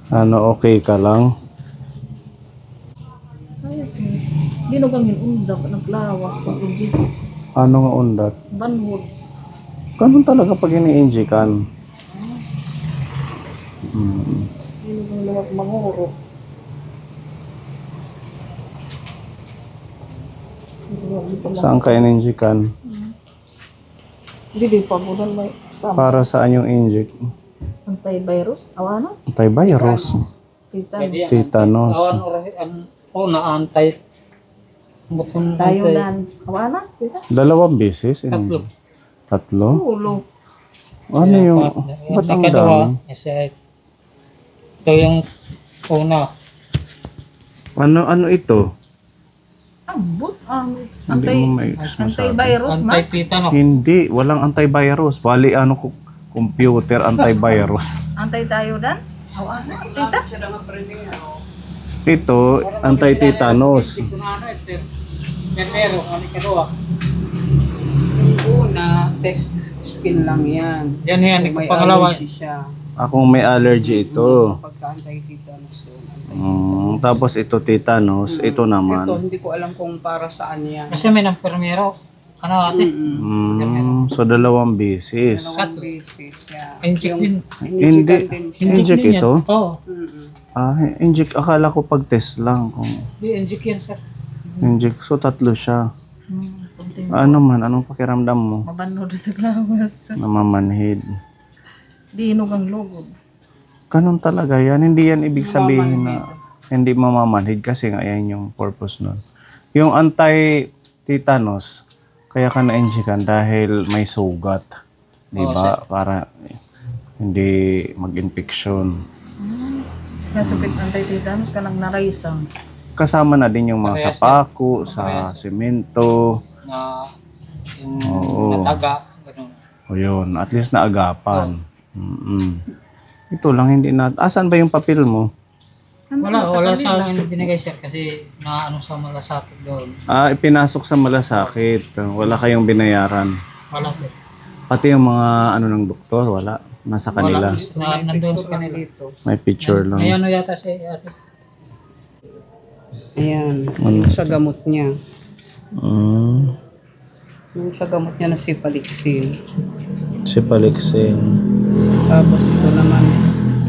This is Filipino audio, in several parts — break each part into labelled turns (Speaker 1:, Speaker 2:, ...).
Speaker 1: Ano, okay ka lang?
Speaker 2: Hindi na kami undak, naglawas pag injik.
Speaker 1: Ano nga undat?
Speaker 2: Banhod.
Speaker 1: Ganun talaga pag ini-injikan.
Speaker 2: Hindi na kami luwag manguro.
Speaker 1: Saan ka in-injikan?
Speaker 2: Hindi pa po doon may sama.
Speaker 1: Para saan yung injik?
Speaker 2: Antivirus? Awana?
Speaker 1: Antivirus. Tetanus.
Speaker 3: Naantay.
Speaker 2: Tayo na. Awana? Tita?
Speaker 1: 2 beses?
Speaker 3: Tatlo.
Speaker 1: Tatlo?
Speaker 2: Ulo.
Speaker 1: Ano yung... Ba't ang dami?
Speaker 3: Ito yung una.
Speaker 1: Ano ito?
Speaker 2: Ambot.
Speaker 1: Hindi mo masabi.
Speaker 2: Antivirus, ma?
Speaker 3: Anti-tetano.
Speaker 1: Hindi, walang antivirus. Bali, computer antivirus.
Speaker 2: Antay tayo dan? Awana? Tita?
Speaker 1: Ito, anti-tetanus.
Speaker 4: Una, test skin lang yan.
Speaker 3: Yan yan,
Speaker 4: Kung may
Speaker 3: pangalawa.
Speaker 4: allergy siya.
Speaker 1: Akong may allergy ito.
Speaker 4: Pagka-anti-tetanus yun.
Speaker 1: Tapos ito tetanus, ito
Speaker 4: Ito,
Speaker 1: naman.
Speaker 4: hindi ko alam kung para saan yan.
Speaker 3: Kasi may permero. Ano ate?
Speaker 1: So 2 beses.
Speaker 4: Dalawang beses yan.
Speaker 3: Inject din.
Speaker 1: Hindi. Inject
Speaker 3: din yan.
Speaker 1: ito?
Speaker 3: Oo.
Speaker 1: Inject. Akala ko pag test lang. Kung
Speaker 3: Hindi, inject yan sir.
Speaker 1: inject. So 3 siya. Ano man? Anong pakiramdam mo?
Speaker 2: Mabanod sa glawas.
Speaker 1: Namamanhid.
Speaker 2: Di inugang lugod.
Speaker 1: Ganun talaga yan. Hindi yan ibig sabihin na hindi mamamanhid kasi nga yan yung purpose nun. Yung anti-tetanus, kaya ka na-injikan dahil may sugat. Diba? Para hindi mag-infection.
Speaker 2: Nasukit anti-tetanus ka lang naraisang.
Speaker 1: Kasama na din yung mga sa pako, sa semento.
Speaker 3: Na yung
Speaker 1: Oo.
Speaker 3: nataga. Ganun.
Speaker 1: O yun, at least naagapan. Ito lang, hindi na... Asan ba yung papel mo?
Speaker 3: Wala sa akin binigay sir kasi naano sa malasakit doon.
Speaker 1: Ipinasok sa malasakit. Wala kayong binayaran.
Speaker 3: Wala sir.
Speaker 1: Pati yung mga ng doktor, wala. Nasa kanila.
Speaker 3: Nandun sa kanila.
Speaker 1: May picture lang.
Speaker 3: May ano yata si ate.
Speaker 4: Ayan, yung sa gamot niya.
Speaker 1: Mm.
Speaker 4: Yung sa gamot niya na Cefalexin.
Speaker 1: Cefalexin.
Speaker 4: Tapos ito naman,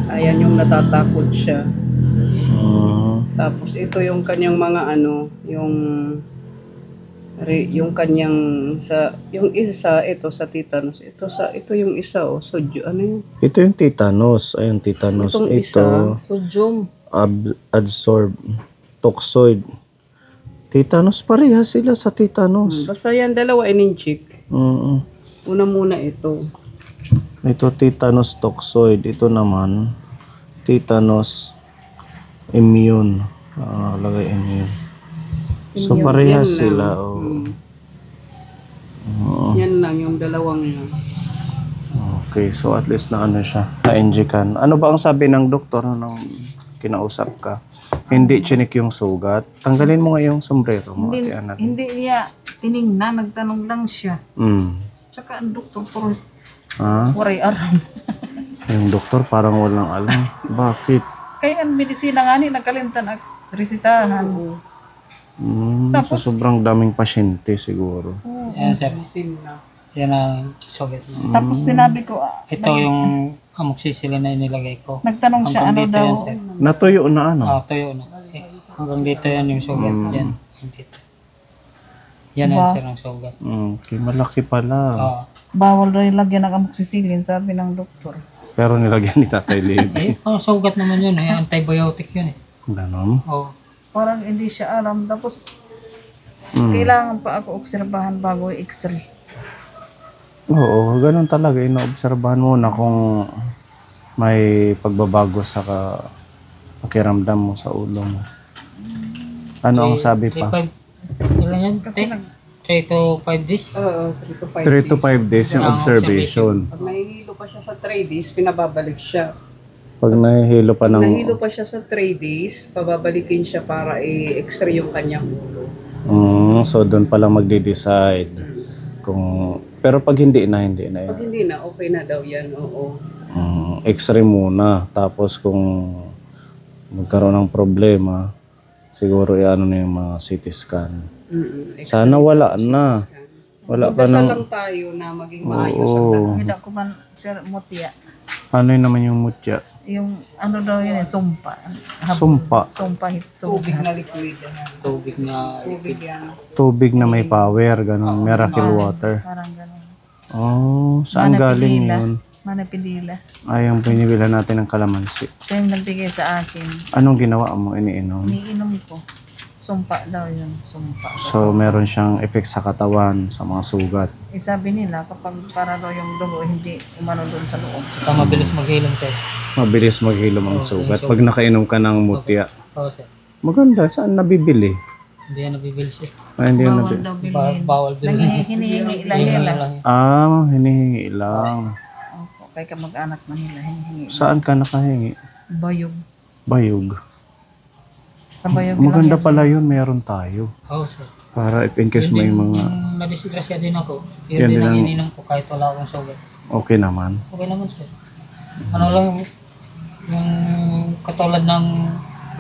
Speaker 4: ayan yung natatakot siya. Tapos ito yung kanyang mga yung kanyang yung isa ito sa tetanus. Ito yung isa sodyo
Speaker 1: Ito yung tetanus. Ayun, tetanus.
Speaker 4: Itong
Speaker 1: Ito,
Speaker 2: Sodium.
Speaker 1: absorb, toxoid. Tetanus, parehas sila sa tetanus.
Speaker 4: Basta yan, dalawa in-inject. Una muna ito.
Speaker 1: Ito tetanus toxoid. Ito naman, tetanus immune. Lagay immune. So
Speaker 4: Immune,
Speaker 1: parehas
Speaker 4: yan
Speaker 1: sila.
Speaker 4: Yan lang yung dalawang yan.
Speaker 1: Okay, so at least na siya, na-injikan. Ano ba ang sabi ng doktor nung kinausap ka? Hindi chinik yung sugat. Tanggalin mo nga yung sombrero mo.
Speaker 2: Hindi niya tinignan, nagtanong lang siya. Tsaka ang doktor puro waray aram.
Speaker 1: Yung doktor parang walang alam. Bakit?
Speaker 2: Kaya ang medisina nga ni nagkalimtan ang resitahan.
Speaker 1: So sobrang daming pasyente siguro.
Speaker 3: Yan sir. Yan ang sugat niya.
Speaker 2: Tapos sinabi ko,
Speaker 3: Ito yung amoxicillin na inilagay ko.
Speaker 2: nagtanong siya ano
Speaker 3: Hanggang dito
Speaker 2: daw.
Speaker 3: yan sir.
Speaker 1: Natuyo na ano?
Speaker 3: Tuyo na. Hanggang dito yan yung sugat. Yan. Dito. Yan ang sir ang sugat.
Speaker 1: Okay, malaki pala.
Speaker 2: Bawal daw yung lagyan ng amoxicillin, sabi ng doktor.
Speaker 1: Pero nilagyan ni Tatay Levi.
Speaker 3: Ang sugat naman yun antibiotic yun
Speaker 1: Ganon?
Speaker 3: Oo.
Speaker 2: Parang hindi siya alam. Tapos, kailangan pa ako obserbahan bago i-x-ray.
Speaker 1: Oo, ganun talaga. Inoobserbahan mo na kung may pagbabago sa pakiramdam mo sa ulo mo. Ano ang sabi pa?
Speaker 3: 3 yan?
Speaker 2: Kasi
Speaker 3: 3 to 5 days?
Speaker 4: Oo, 3 to 5
Speaker 1: 3 to 5 days yung observation.
Speaker 4: Pag nahihilo pa siya sa 3 days, pinababalik siya.
Speaker 1: Pag nahihilo pa ng...
Speaker 4: Nahilo pa siya sa 3 days, pababalikin siya para i-x-ray yung kanyang ulo.
Speaker 1: So doon pa lang magde-decide kung Pero pag hindi na yan.
Speaker 4: Pag hindi na, okay na daw yan, oo.
Speaker 1: X-ray muna. Tapos kung magkaroon ng problema, siguro ano na yung mga CT scan. Sana wala na. Wala ka
Speaker 4: Magdasal
Speaker 1: na.
Speaker 4: lang tayo na maging maayos ang
Speaker 1: Oo.
Speaker 2: Hindi ko man, sir, mutya.
Speaker 1: Ano yun naman yung mutya?
Speaker 2: Yung ano daw yun, sumpa.
Speaker 1: Sumpa.
Speaker 2: Sumpa,
Speaker 4: tubig
Speaker 2: sumpa.
Speaker 4: na liquid.
Speaker 3: Tubig na
Speaker 4: Tubig yan.
Speaker 1: Tubig na may power, ganun. Miracle water.
Speaker 2: Parang gano'n.
Speaker 1: Oh, saan galing yun?
Speaker 2: Manapidila.
Speaker 1: Ay, yung pinibila natin ng kalamansi.
Speaker 2: Siya yung nagbigay sa akin.
Speaker 1: Anong ginawa mo? Iniinom?
Speaker 2: Iniinom ko. Sumpa daw yun. Sumpa.
Speaker 1: So, meron siyang effect sa katawan, sa mga sugat.
Speaker 2: Eh, sabi nila, kapag para daw yung dugo, hindi umano doon sa loob.
Speaker 3: Saka mabilis maghilom, sir.
Speaker 1: Mabilis maghilom ang sugat. Pag nakainom ka ng mutya,
Speaker 3: Oo, sir.
Speaker 1: maganda. Saan nabibili?
Speaker 3: Hindi yan nabibili, sir.
Speaker 1: Ay, hindi
Speaker 2: Bawal
Speaker 1: yun nabibili.
Speaker 2: daw bilhin.
Speaker 3: Bawal bilhin.
Speaker 2: Hinihingi lang
Speaker 3: Hingin
Speaker 2: nila.
Speaker 3: lang.
Speaker 1: Ah, hinihingi lang.
Speaker 2: Opo, kaya ka mag-anak man nila, hinihingi.
Speaker 1: Saan ka nakahingi?
Speaker 2: Bayog.
Speaker 1: Bayog.
Speaker 2: Sa bayog
Speaker 1: Maganda
Speaker 2: lang
Speaker 1: pala yun, meron tayo.
Speaker 3: Oo, sir.
Speaker 1: Para if in case may mga
Speaker 3: Nadisgrasya din ako.
Speaker 1: Yan
Speaker 3: Yun
Speaker 1: din
Speaker 3: din ang
Speaker 1: ang-
Speaker 3: ininom ko kahit wala akong sugat.
Speaker 1: okay naman.
Speaker 3: Okay naman, sir. Ano lang yung katulad ng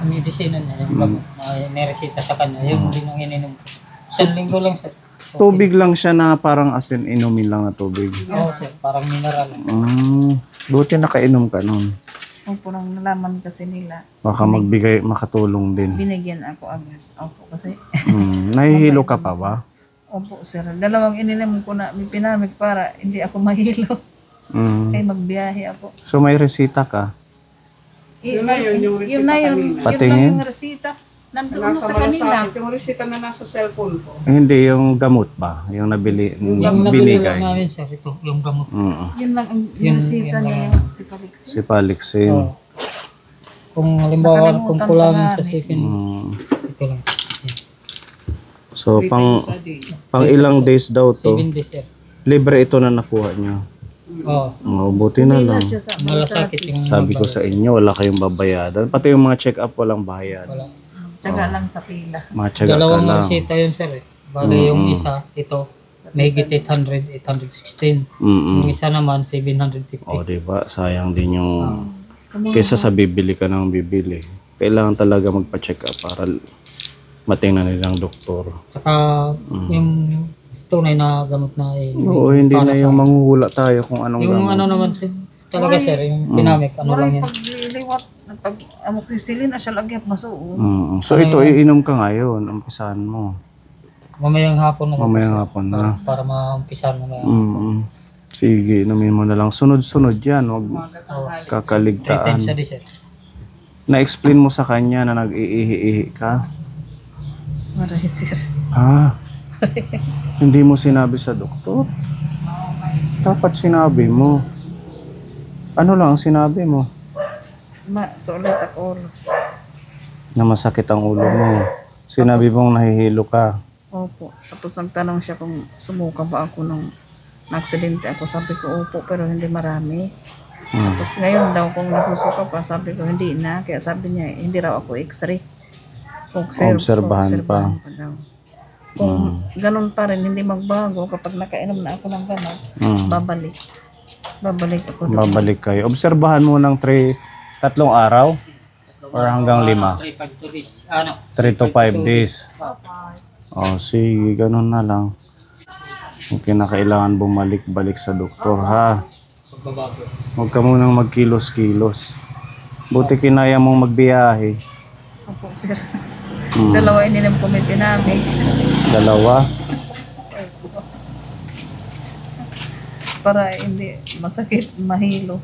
Speaker 3: medisina niya, yung gamot na niresita sa kanya, yun din ang ininom ko. Isang linggo lang, sir. Okay.
Speaker 1: Tubig lang siya na parang asin, inumin lang na tubig.
Speaker 3: Oo, sir. Parang mineral.
Speaker 1: Buti nakainom ka nun.
Speaker 2: Opo, nang nalaman kasi nila,
Speaker 1: Baka makatulong din.
Speaker 2: binigyan ako agad. Opo, kasi,
Speaker 1: Nahihilo ka pa ba?
Speaker 2: opo, sir. Dalawang ininom ko na, may pinamig para hindi ako mahilo.
Speaker 1: Mm.
Speaker 2: Kaya magbiyahe ako.
Speaker 1: So may resita ka?
Speaker 4: Yun na yun, yung resita
Speaker 2: Yun na yun.
Speaker 4: kanina.
Speaker 2: Yun
Speaker 1: Patingin?
Speaker 2: lang yung resita. Nandun na
Speaker 4: Nasa
Speaker 2: sa kanila.
Speaker 4: malasakit, yung resita na nasa cellphone ko.
Speaker 1: Hindi, yung gamot ba? Yung nabili,
Speaker 3: Yung nabili lang
Speaker 1: binigay.
Speaker 3: namin, sir, ito, yung gamot.
Speaker 2: Yun lang ang
Speaker 3: Yun-
Speaker 2: resita
Speaker 3: yun
Speaker 2: niya
Speaker 3: lang.
Speaker 2: yung si Palixi.
Speaker 1: Si Palixin.
Speaker 3: Oo. Kung halimbawa, kung
Speaker 2: Nakalimutan
Speaker 3: kulang
Speaker 2: ko na
Speaker 3: sa
Speaker 2: eh.
Speaker 3: sipin,
Speaker 1: Mm.
Speaker 3: ito lang. Yan.
Speaker 1: So pang
Speaker 4: Sa day.
Speaker 1: pang ilang days daw to?
Speaker 3: 7 days, sir.
Speaker 1: Libre ito na nakuha niyo.
Speaker 3: Oo.
Speaker 1: Oh, buti na lang.
Speaker 2: Siya sa
Speaker 3: Malasakit yung
Speaker 1: Sabi ko sa inyo, wala kayong babayadan. Pati yung mga check-up, walang bayad.
Speaker 3: wala.
Speaker 2: Tsaga lang sa pila.
Speaker 1: Matyaga ka
Speaker 3: Dalawang
Speaker 1: lang.
Speaker 3: resita yun, sir. Bale, yung isa, ito, may 800, 816.
Speaker 1: Mm-mm.
Speaker 3: Yung isa naman, 750.
Speaker 1: O, diba? Sayang din yung... Kesa sa bibili ka ng bibili. Kailangan talaga magpa-check up para matingnan nilang doktor.
Speaker 3: Saka, yung tunay na gamot na
Speaker 1: Oo, hindi na yung manghuhula tayo kung anong
Speaker 3: yung
Speaker 1: gamot.
Speaker 3: ano naman, sir, talaga, sir, yung pinamik, ano lang yan.
Speaker 2: Pagliliwat, pag amoxicillin, asya lagi at masuon.
Speaker 1: So ito, iinom ka ngayon. Umpisahan mo.
Speaker 3: Mamayang hapon na.
Speaker 1: Mamayang hapon na.
Speaker 3: Para maumpisan mo na.
Speaker 1: Sige, inumin mo na lang. Sunod-sunod yan. Huwag
Speaker 3: 3
Speaker 1: kakaligtaan.
Speaker 3: times a day, sir.
Speaker 1: Na-explain mo sa kanya na nag-iihi-ihi ka.
Speaker 2: Maray, sir.
Speaker 1: Hindi mo sinabi sa doktor. Dapat sinabi mo. Ano lang ang sinabi mo?
Speaker 2: Sulit ako.
Speaker 1: Na masakit ang ulo mo. Sinabi mong nahihilo ka.
Speaker 2: Opo. Tapos nagtanong siya kung sumuka ba ako nung na-aksidente ako. Sabi ko, opo, pero hindi marami. Tapos ngayon daw, kung nasusuka pa, sabi ko, hindi na. Kaya sabi niya, hindi raw ako x-ray.
Speaker 1: Obserbahan pa.
Speaker 2: Daw. Kung ganun pa rin, hindi magbago, kapag nakainom na ako ng gamot, babalik. Babalik ako doon.
Speaker 1: Babalik kayo. Obserbahan mo ng 3 araw? Or hanggang 5?
Speaker 3: 3 to 5 days. Ano?
Speaker 1: 3 to 5 days. Oh, sige, ganun na lang. Kung kinakailangan bumalik-balik sa doktor, ha?
Speaker 3: Pagbabago.
Speaker 1: Huwag ka munang magkilos-kilos. Buti kinaya mong magbiyahe.
Speaker 2: Opo, sir. Dalawa ininom ko may pinamig.
Speaker 1: 2?
Speaker 2: Para hindi masakit, mahilo.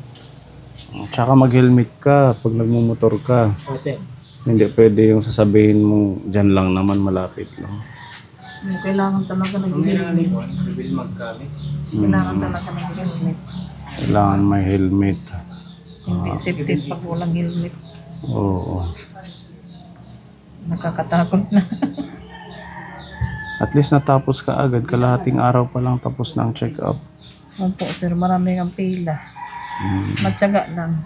Speaker 1: Tsaka mag-helmet ka pag nagmumotor ka.
Speaker 3: O, sir.
Speaker 1: Hindi pwede yung sasabihin mong dyan lang naman, malapit lang.
Speaker 2: Kailangan talaga nag-helmet. Kailangan talaga nag-helmet.
Speaker 1: Kailangan may helmet.
Speaker 2: Hindi safety pag walang helmet.
Speaker 1: Oo.
Speaker 2: Nakakatakot na.
Speaker 1: At least natapos ka agad. Kalahating araw pa lang tapos na ang check-up.
Speaker 2: Opo, sir. Marami ang pila. Matyaga lang.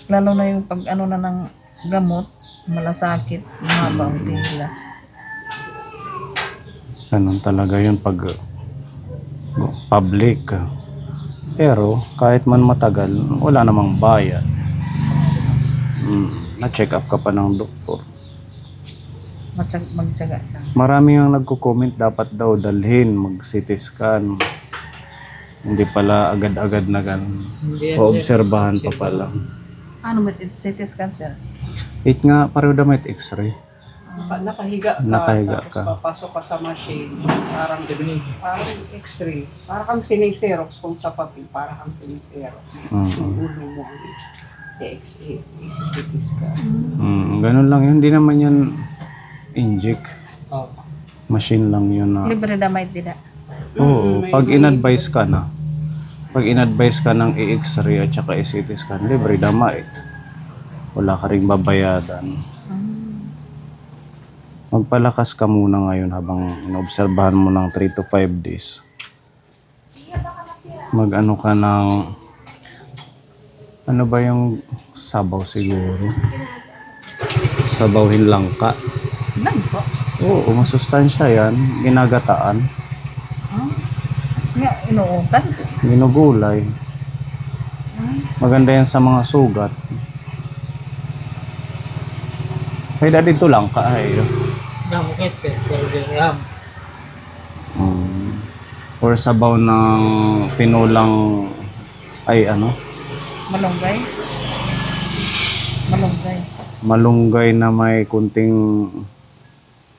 Speaker 2: Lalo na yung pag ano na ng gamot, malasakit, mahaba ang pila.
Speaker 1: Ganun talaga yun pag public. Pero kahit man matagal, wala namang bayad. Na-check up ka pa ng doktor.
Speaker 2: Magtyaga lang.
Speaker 1: Marami ang nagko-comment dapat daw dalhin mag-CT scan. Hindi pala agad-agad na ganun.
Speaker 3: Hindi yan, sir.
Speaker 1: Obserbahan pa pala.
Speaker 2: Ano ba CT scan, sir?
Speaker 1: It nga, pareho daw may x-ray.
Speaker 4: Nakahiga ka,
Speaker 1: Nakahiga
Speaker 4: tapos
Speaker 1: ka.
Speaker 4: papasok ka sa machine, parang x-ray. Parang kang siniserox kung sa papel, parang kang siniserox. Yung ulo mo ang x-ray, isi-CT scan.
Speaker 1: Ganun lang yun. Hindi naman yan inject.
Speaker 3: Oh.
Speaker 1: Machine lang yun na.
Speaker 2: Libre na may tida.
Speaker 1: Oo, pag in-advise ka na, pag in-advise ka ng i-x-ray at saka i-CT scan, libre damait. Wala ka ring babayadan. Magpalakas ka muna ngayon habang inobserbahan mo ng 3 to 5 days. Mag-ano ka ng, ano ba yung sabaw siguro? Sabawin lang ka.
Speaker 2: Lang po.
Speaker 1: Oo, masustansya yan. Ginagataan.
Speaker 2: Nga, inuutan.
Speaker 1: Ginugulay. Maganda yan sa mga sugat. Kaya dito lang ka ay.
Speaker 3: Namukit, sir. Pero dirham.
Speaker 1: Or sabaw ng pinulang ay ano?
Speaker 2: Malunggay. Malunggay.
Speaker 1: Malunggay na may kunting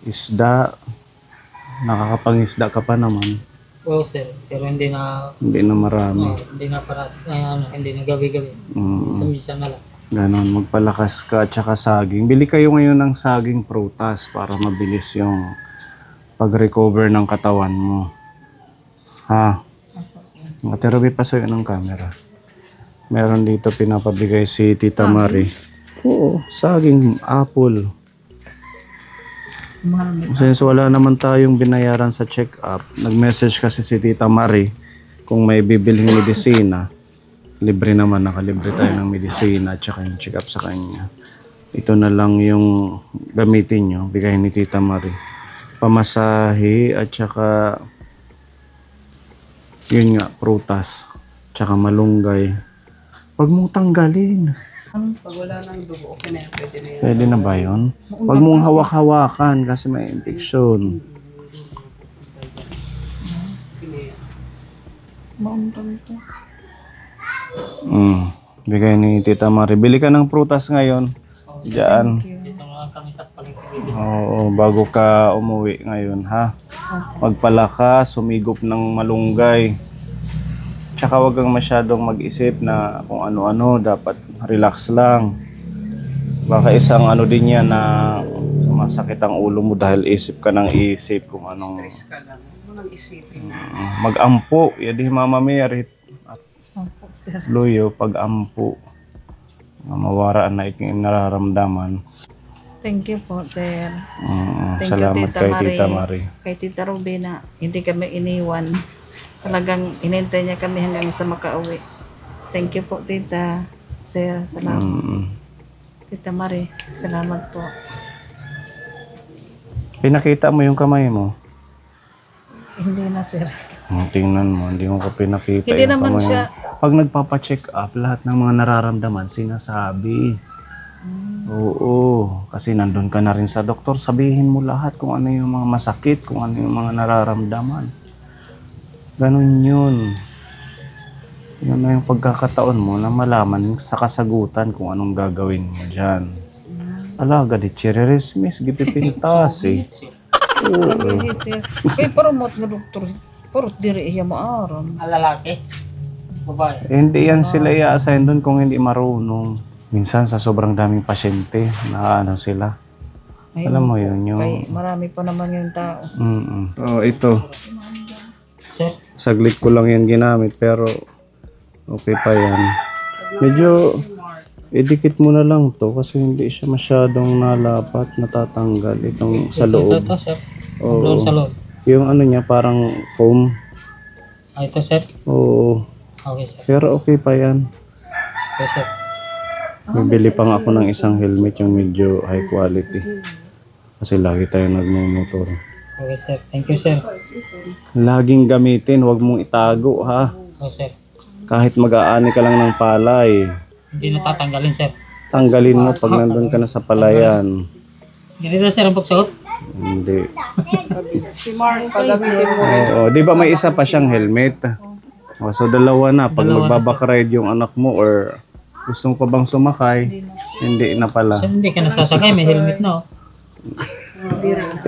Speaker 1: isda. Nakakapangisda ka pa naman.
Speaker 3: Oo, sir. Pero hindi na,
Speaker 1: Hindi na marami.
Speaker 3: hindi na para, hindi na gabi-gabi. Minsan na lang.
Speaker 1: Ganon, magpalakas ka at saka saging. Bili kayo ngayon ng saging prutas para mabilis yung pag-recover ng katawan mo. Ha? Ate Ruby, pasuyo ng camera. Meron dito pinapabigay si Tita Marie. Oo, saging, apple.
Speaker 2: Mahal.
Speaker 1: Since wala naman tayong binayaran sa check-up, nag-message kasi si Tita Marie kung may bibilhin medisina. Libre naman, nakalibre tayo ng medisina at saka yung check-up sa kanya. Ito na lang yung gamitin nyo, bigay ni Tita Marie. Pamasahe at saka yun nga, prutas, tsaka malunggay. Huwag mong tanggalin.
Speaker 4: Pag wala nang dugo, okay na yan, pwede na yan.
Speaker 1: Pwede na ba yun? Huwag mong hawak-hawakan kasi may infection.
Speaker 2: Mauntan ito.
Speaker 1: Bigay ni Tita Marie. Bili ka ng prutas ngayon. Diyan.
Speaker 3: Dito na lang kami sa palengke.
Speaker 1: Oo, bago ka umuwi ngayon, ha? Magpalakas, humigop ng malunggay. Tsaka wag kang masyadong mag-isip na kung ano-ano, dapat relax lang. Baka isang ano din yan na sumasakit ang ulo mo dahil isip ka ng isip kung anong
Speaker 4: Stress ka lang. Huwag mo nang isipin.
Speaker 1: mag-ampo. Yadi Mama Mary at
Speaker 2: Opo, sir.
Speaker 1: Luyo, pag-ampo. Mawara na iking nararamdaman.
Speaker 2: Thank you po, sir. Thank
Speaker 1: Salamat
Speaker 2: you,
Speaker 1: kay Tita Marie.
Speaker 2: Kay Tita Ruby na hindi kami iniwan. Talagang inintay niya kami hanggang sa makauwi. Thank you po, Tita. Sir, salamat. Tita Marie, salamat po.
Speaker 1: Pinakita mo yung kamay mo.
Speaker 2: Hindi na, sir.
Speaker 1: Tingnan mo, hindi mo ko pinakita
Speaker 2: Hindi
Speaker 1: yung
Speaker 2: naman
Speaker 1: kamay
Speaker 2: siya.
Speaker 1: mo. Pag nagpapa-check up, lahat ng mga nararamdaman, sinasabi. Oo, kasi nandun ka na rin sa doktor, sabihin mo lahat kung ano yung mga masakit, kung ano yung mga nararamdaman. Ganun yun. Yun na yung pagkakataon mo na malaman sa kasagutan kung anong gagawin mo dyan. Alaga di chireresmis, gipipintas eh.
Speaker 2: Hindi, sir. Kay promote na doktor. Parot diri iya maaram.
Speaker 3: Lalaki. Babae.
Speaker 1: Hindi yan sila i-assign doon kung hindi marunong. Minsan sa sobrang daming pasyente, na ano sila. Alam mo yun, yung...
Speaker 2: Kay marami pa naman yung tao.
Speaker 1: Oh, ito.
Speaker 3: Sir,
Speaker 1: Saglit ko lang yan ginamit, pero okay pa yan. Medyo idikit mo na lang to kasi hindi siya masyadong nalapat, natatanggal itong sa loob.
Speaker 3: ito, sir.
Speaker 1: Oo.
Speaker 3: Doon sa loob.
Speaker 1: Yung ano niya, parang foam.
Speaker 3: Ito, sir.
Speaker 1: Oo.
Speaker 3: Okay, sir.
Speaker 1: Pero okay pa yan.
Speaker 3: Okay, sir.
Speaker 1: Bibili pa nga ako ng isang helmet yung medyo high quality. Kasi lagi tayo nagmumotor.
Speaker 3: Okay, sir. Thank you, sir.
Speaker 1: Laging gamitin, wag mong itago ha.
Speaker 3: Oh, sir.
Speaker 1: Kahit mag-aani ka lang ng palay,
Speaker 3: Hindi natatanggalin, sir.
Speaker 1: tanggalin mo pag nandun ka na sa palayan.
Speaker 3: Ganito, sir, ang pagsuot.
Speaker 1: Hindi.
Speaker 4: Si Mark, pagamitin mo rin.
Speaker 1: Oo, di ba may isa pa siyang helmet? O, so dalawa na. Pag magbabakride yung anak mo or gusto mo pa bang sumakay, hindi na pala.
Speaker 3: Sir, hindi ka nasasakay. May helmet na, oh.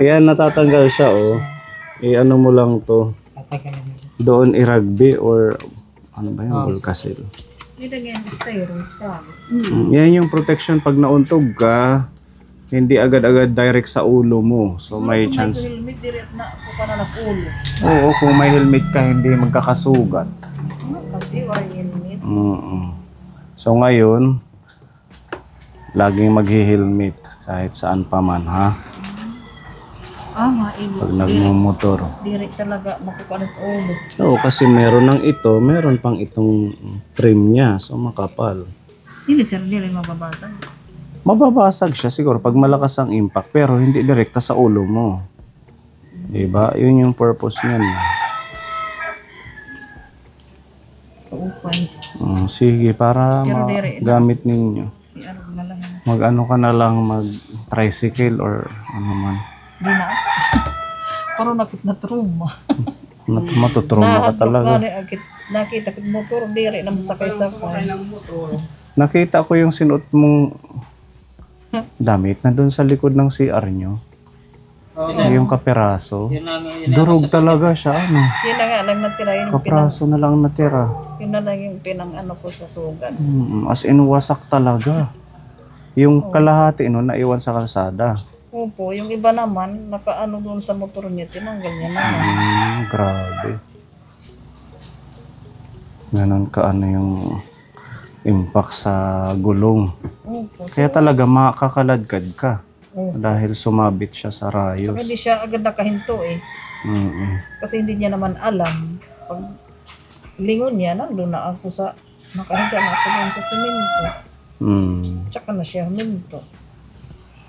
Speaker 1: Ayan, natatanggal siya, oh. Ano mo lang to.
Speaker 3: Tatanggalin.
Speaker 1: Doon i-rugby or ano ba yung Volcasil.
Speaker 2: Nilagyan ng styro ka.
Speaker 1: Yan yung protection pag nauntog ka, hindi agad-agad direct sa ulo mo. So may chance.
Speaker 2: Helmet direct na ako pa na nakulo.
Speaker 1: Oo, kung may helmet ka, hindi magkakasugat.
Speaker 2: Kasi wala helmet.
Speaker 1: So ngayon, laging maghi-helmet kahit saan pa man, ha?
Speaker 2: Maigo.
Speaker 1: Pag nagmumotor.
Speaker 2: Direct talaga makukulit ulo.
Speaker 1: Oo, kasi meron ng ito, meron pang itong trim niya. So makapal.
Speaker 2: Hindi sir, hindi rin mababasag.
Speaker 1: Mababasag siya siguro pag malakas ang impact, pero hindi direkta sa ulo mo. Diba? Yun yung purpose niyan.
Speaker 2: Kaupay.
Speaker 1: Sige, para
Speaker 2: Pero dire,
Speaker 1: magamit ninyo.
Speaker 2: I-ano na lang.
Speaker 1: Mag-ano ka na lang, mag-tricycle or ano man.
Speaker 2: Hindi na. Parang nakit na trauma.
Speaker 1: Matutruma ka talaga.
Speaker 2: Nakita ko motor, dire na masakay-sakay.
Speaker 1: Nakita ko yung sinuot mong damit na doon sa likod ng CR nyo. Yung kaperaso.
Speaker 3: Yun lang, yun lang.
Speaker 1: Durog talaga siya. Ano?
Speaker 2: Yun na nga lang natira yun.
Speaker 1: Kapraso na lang natira.
Speaker 2: Yun na lang yung pinang ano ko sa sugat.
Speaker 1: As in, wasak talaga. Yung kalahati no, naiwan sa kalsada.
Speaker 2: Opo, yung iba naman, nakaano doon sa motor niya, tinanggal niya na.
Speaker 1: Grabe. Ganon ka ano yung impact sa gulong.
Speaker 2: Opo.
Speaker 1: Kaya talaga makakaladkad ka.
Speaker 2: Opo.
Speaker 1: Dahil sumabit siya sa rayos.
Speaker 2: Hindi siya agad nakahinto eh. Kasi hindi niya naman alam. Pag lingon niya, nandun na ako sa, nakahiga na ako doon sa simento. Tsaka na siya huminto.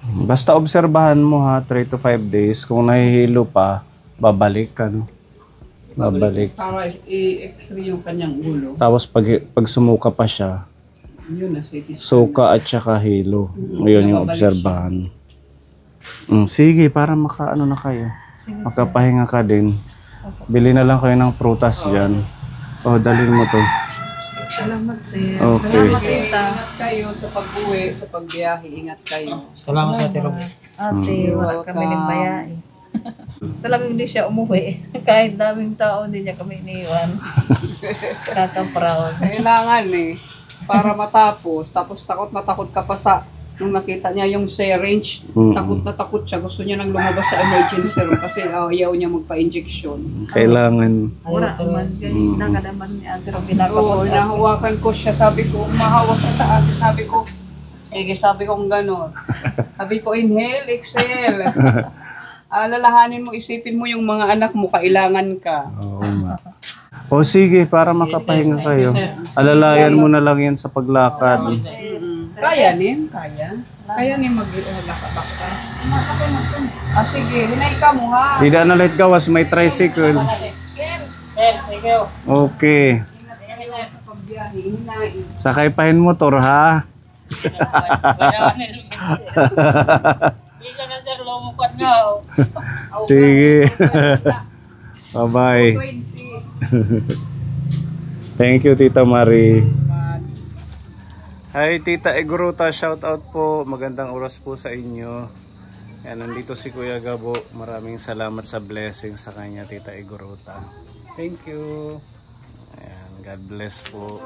Speaker 1: Basta obserbahan mo ha, 3 to 5 days. Kung nahihilo pa, babalik ka, no? Babalik.
Speaker 4: Para i-x-ray yung kanyang ulo.
Speaker 1: Tapos pag sumuka pa siya,
Speaker 4: Yun na, CT scan.
Speaker 1: suka at saka hilo. Ngayon yung obserbahan. Sige, para makaano na kayo. Makapahinga ka din. Bili na lang kayo ng prutas dyan. Dalhin mo to.
Speaker 2: Salamat sir.
Speaker 1: Okay.
Speaker 4: Ingat kayo sa pag-uwi, sa pagbiyahe. Ingat kayo.
Speaker 3: Salamat sa tiro.
Speaker 2: Ate, wala kami ng bayai. Talagang hindi siya umuwi. Kahit daming tao, hindi niya kami iniwan. Kaka-proud.
Speaker 4: Kailangan para matapos. Tapos takot na takot ka pa sa nung nakita niya yung syringe, takot na takot siya. Gusto niya nang lumabas sa emergency room kasi ayaw niya magpa-injection.
Speaker 1: Kailangan.
Speaker 2: Wala man. Nakalaman niya. Pero
Speaker 4: Oo,
Speaker 2: binakapag.
Speaker 4: nahawakan ko siya. Sabi ko, mahawak siya sa akin. Sabi ko kung gano'n. Sabi ko, inhale, exhale. Alalahanin mo, isipin mo yung mga anak mo, kailangan ka.
Speaker 1: Oo nga. Sige, para makapahinga kayo. Alalayan mo na lang yan sa paglakad.
Speaker 4: Kaya ni mag-lakad-lakad. Sige, hinay ka mo ha.
Speaker 1: Hindi na let gawas, may tricycle.
Speaker 3: Thank you.
Speaker 1: Okay.
Speaker 4: Pagbiyahe, hinay.
Speaker 1: Sakay pa yung motor, ha?
Speaker 3: Bisa na, sir. Lumukad nga, oh.
Speaker 1: Sige. Bye-bye.
Speaker 4: 20.
Speaker 1: Thank you, Tita Marie. Hi, Tita Eguruta. Shout out po. Magandang oras po sa inyo. Yan, nandito si Kuya Gabo. Maraming salamat sa blessing sa kanya, Tita Eguruta. Thank you. Ayan, God bless po.